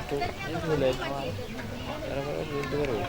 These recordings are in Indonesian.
itu bulan awal. Karena belum turun.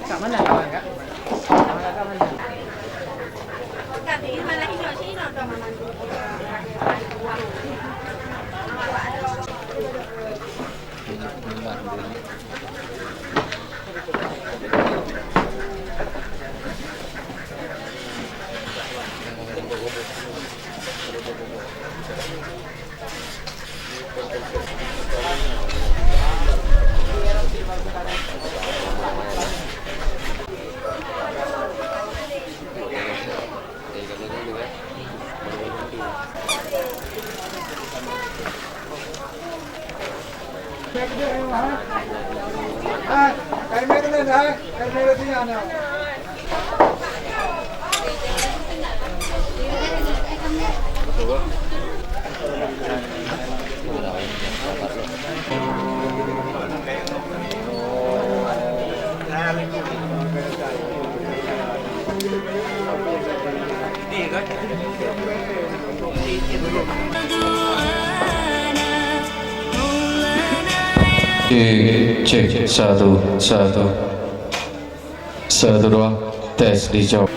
Kak mana kawan kak? Kak mana? Kak di mana ini sih nonton mana? Cái mấy cái này đấy, cái này là gì nào? Cek satu dua tes dijawab.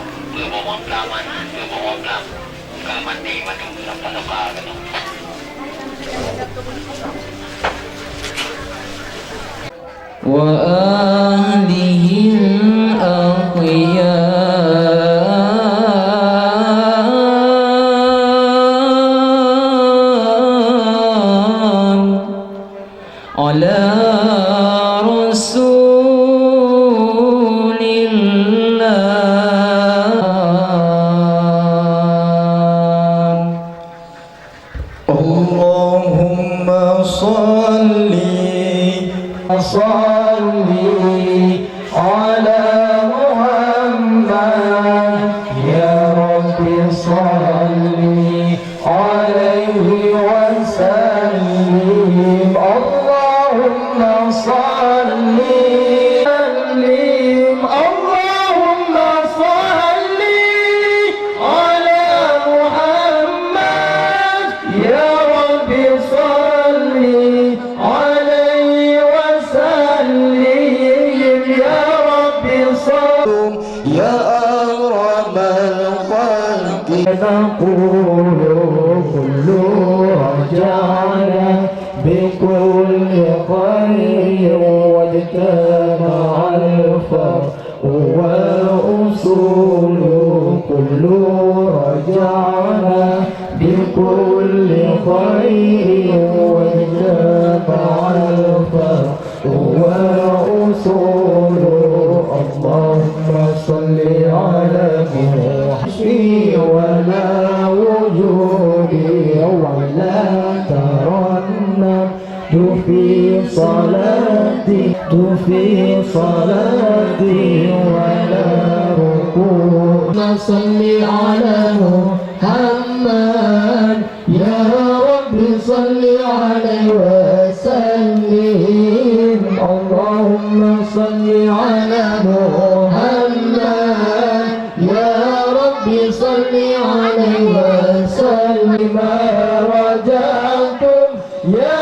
Wa alihil aqiyam ala Allahumma salli ala Muhammad ya Rabbi salli alaihi wa sallim Allahumma salli Allahumma salli ala Muhammad ya Rabbi salli alaihi wa sallim ya Rabbi salli ya akramal khalqi naqulu kullu raja'na بكل خير واجتمع الفرق والأصول كل رجعنا بكل خير واجتمع الفرق والأصول اللهم صل على محشي ولا وجودي ولا ترنم في صلاتي ولا ركوع صل على محمد يا رب صل عليه وسلم اللهم صل على محمد يا رب صل عليه وسلم رجعتم يا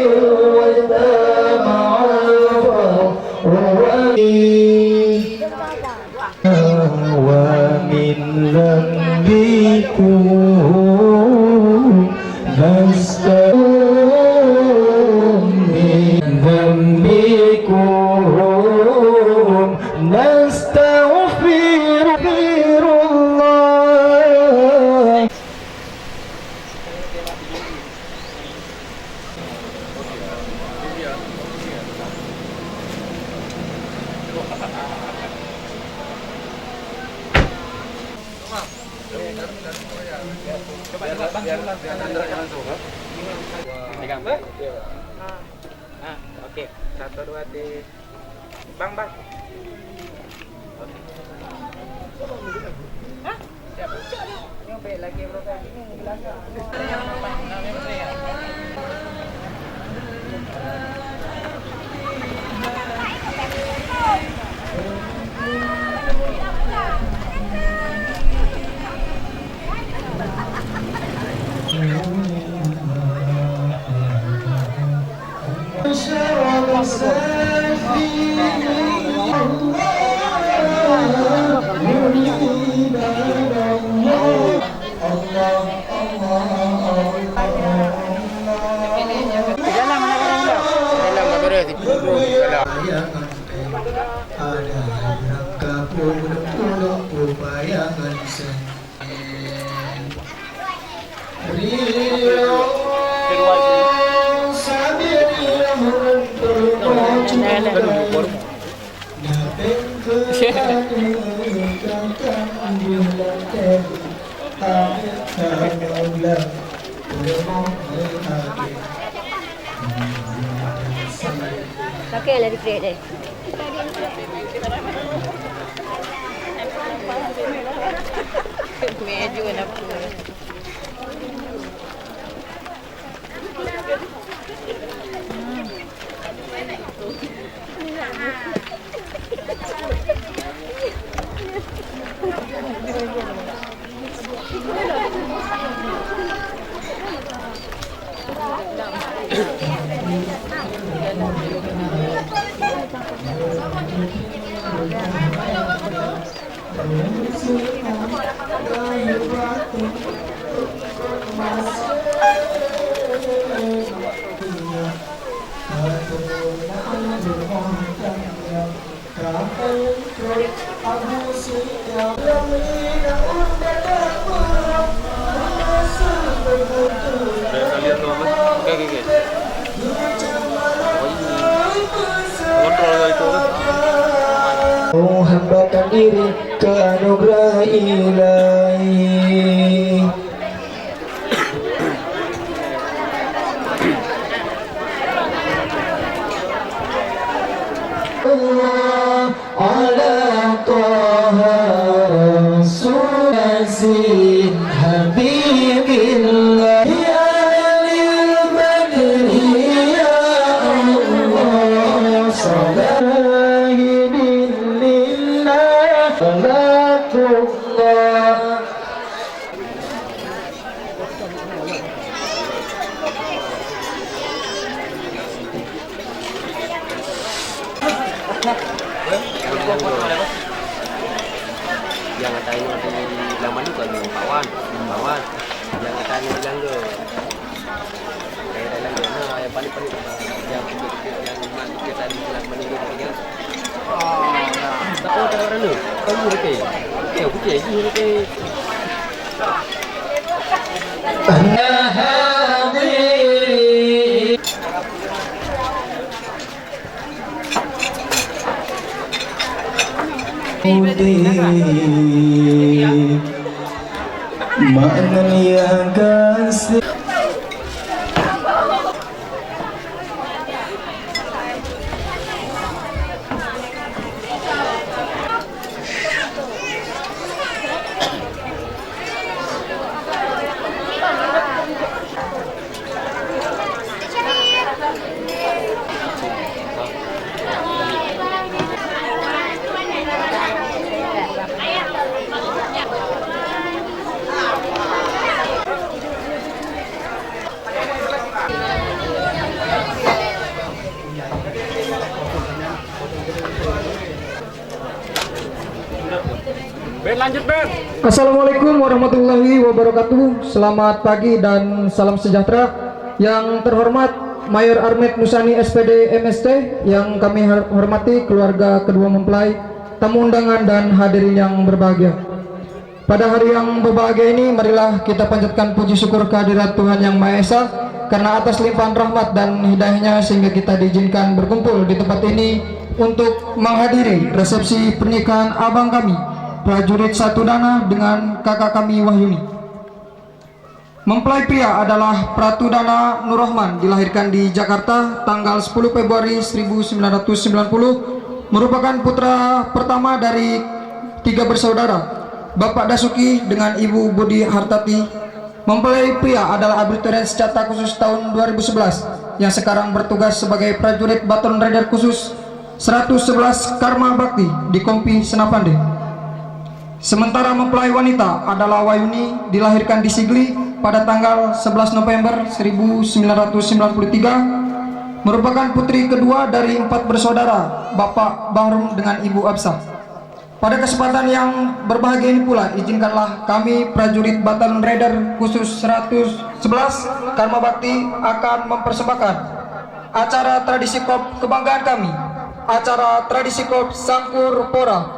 واجتمع الفرق ومن ذنبكم نستغفر من ذنبكم نستغفر الله Pegang, Bang. Nah, oke. 1 2 3. Bang, Bang. Hah? Siap. Nyampe lagi, Bro. Ini belakang. Ada rangka pulang bayangan Okey lah di-create deh. Meja kenapa? Hambakan diri ke anugerah ilahi. Allah ala taha rasul habibillah ya lil badri ya Allah salahidin lillah salatullah. Yang katanya di laman itu kan kawan, yang katanya bilang ke kayak dalam mana yang paling yang kita di laman itu kan. Tak tahu tak orang tu, tahu ke? Aku cek ini ke. Makna yang kasih Assalamualaikum warahmatullahi wabarakatuh. Selamat pagi dan salam sejahtera. Yang terhormat Mayor Armet Musani SPD MST, yang kami hormati keluarga kedua mempelai, tamu undangan dan hadirin yang berbahagia. Pada hari yang berbahagia ini, marilah kita panjatkan puji syukur kehadirat Tuhan Yang Maha Esa, karena atas limpahan rahmat dan hidayahnya sehingga kita diizinkan berkumpul di tempat ini untuk menghadiri resepsi pernikahan abang kami, prajurit Satu Dana, dengan kakak kami Wahyuni. Mempelai pria adalah Pratu Dana Nurrahman, dilahirkan di Jakarta tanggal 10 Februari 1990, merupakan putra pertama dari 3 bersaudara, Bapak Dasuki dengan Ibu Budi Hartati. Mempelai pria adalah Abrituren Senjata Khusus tahun 2011 yang sekarang bertugas sebagai prajurit Baton Raider Khusus 111 Karma Bakti di Kompi Senapande. Sementara mempelai wanita adalah Wayuni, dilahirkan di Sigli pada tanggal 11 November 1993, merupakan putri kedua dari 4 bersaudara, Bapak Bahrum dengan Ibu Absah. Pada kesempatan yang berbahagia ini pula, izinkanlah kami prajurit Batalon Raider Khusus 111 Karma Bakti akan mempersembahkan acara tradisi KOP kebanggaan kami, acara tradisi KOP Sangkur Pora.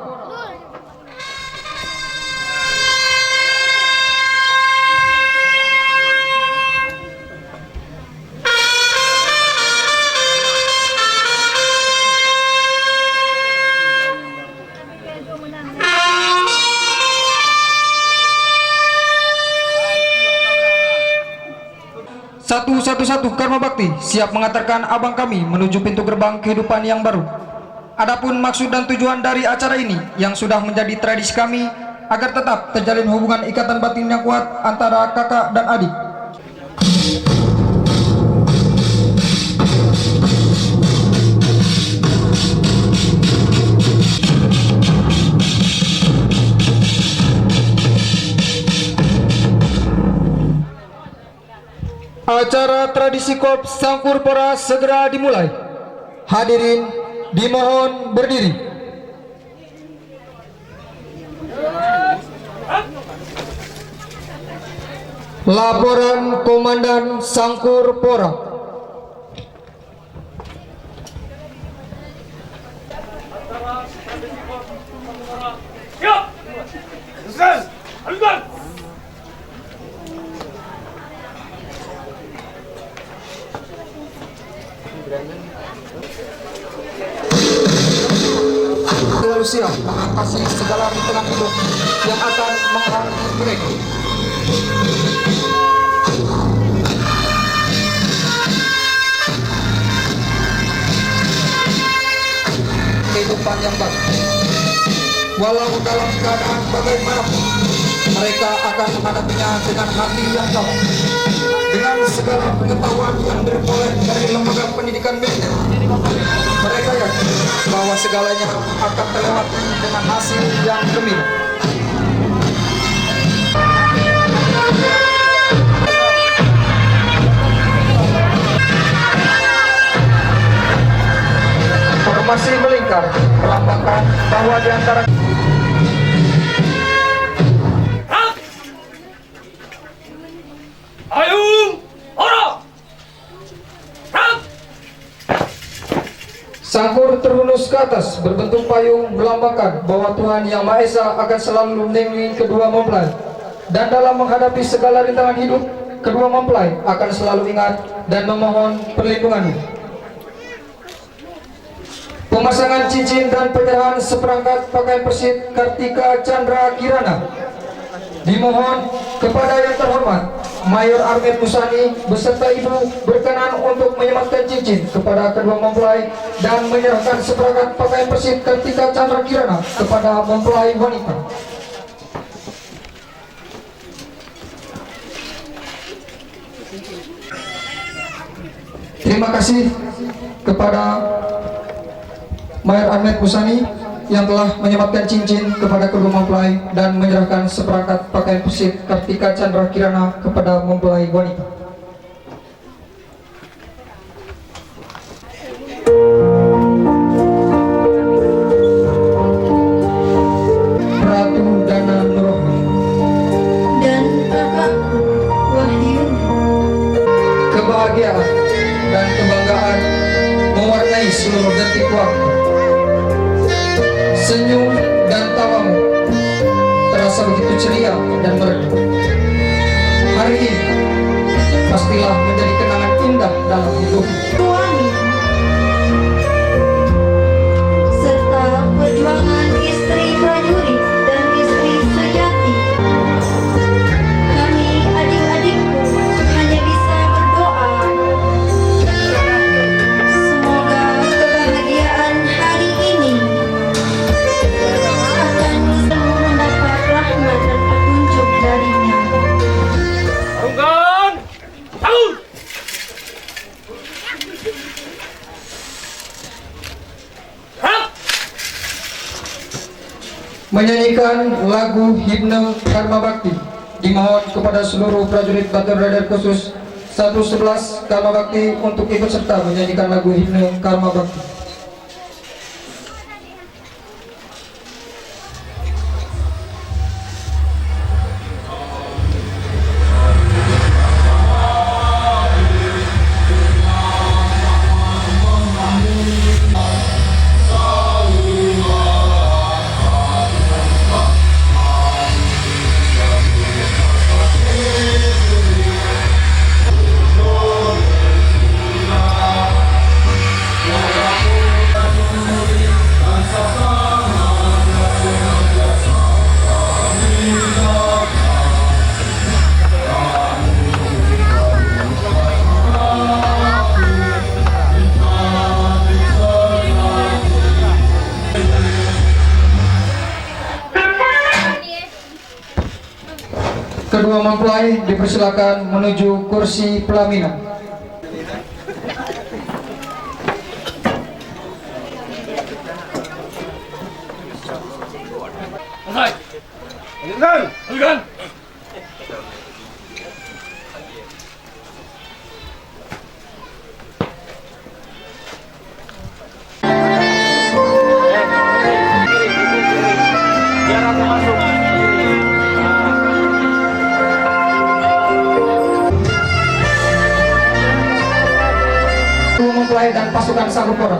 Satu Karma Bakti siap mengantarkan abang kami menuju pintu gerbang kehidupan yang baru. Adapun maksud dan tujuan dari acara ini yang sudah menjadi tradisi kami agar tetap terjalin hubungan ikatan batin yang kuat antara kakak dan adik. Acara tradisi KOP Sangkur Pora segera dimulai. Hadirin dimohon berdiri. Laporan Komandan Sangkur Pora. Selalu siap mengatasi segala rintangan hidup yang akan menghalangi mereka. Kehidupan yang baik, walau dalam keadaan bagaimanapun, mereka akan menghadapinya dengan hati yang tabah, dengan segala pengetahuan yang diperoleh dari lembaga pendidikan militer. Mereka yakin bahwa segalanya akan terlewati dengan hasil yang gembira. Formasi melingkar melambangkan bahwa di antara Sangkur terhunus ke atas berbentuk payung melambangkan bahwa Tuhan Yang Maha Esa akan selalu melindungi kedua mempelai, dan dalam menghadapi segala rintangan hidup, kedua mempelai akan selalu ingat dan memohon perlindungannya. Pemasangan cincin dan penyerahan seperangkat pakaian persit Kartika Chandra Kirana dimohon kepada yang terhormat Mayor Armet Musani beserta ibu berkenan untuk menyematkan cincin kepada kedua mempelai dan menyerahkan seperangkat pakaian persit Kartika Chandra Kirana kepada mempelai wanita. Terima kasih kepada Mayor Armet Musani yang telah menyematkan cincin kepada kedua mempelai dan menyerahkan seperangkat pakaian persit Kartika Chandra Kirana kepada mempelai wanita. Pratu Dana dan kebanggaan mewarnai seluruh detik waktu. Senyum dan tawamu terasa begitu ceria dan merdu. Hari ini pastilah menjadi kenangan indah dalam hidupmu. Suami serta perjuangan istri prajurit dan istri sejati. Kami adik-adikku hanya bisa berdoa semoga kebahagiaan hari ini akan selalu mendapat rahmat dan petunjuk darinya. Rungkan! Bangun! Menyanyikan lagu himne Karma Bakti dimohon kepada seluruh prajurit Batalion Radar Khusus 111 Karma Bakti untuk ikut serta menyanyikan lagu himne Karma Bakti. Kedua mempelai dipersilakan menuju kursi pelaminan. Biar aku masuk. Mempelai dan pasukan Sagupura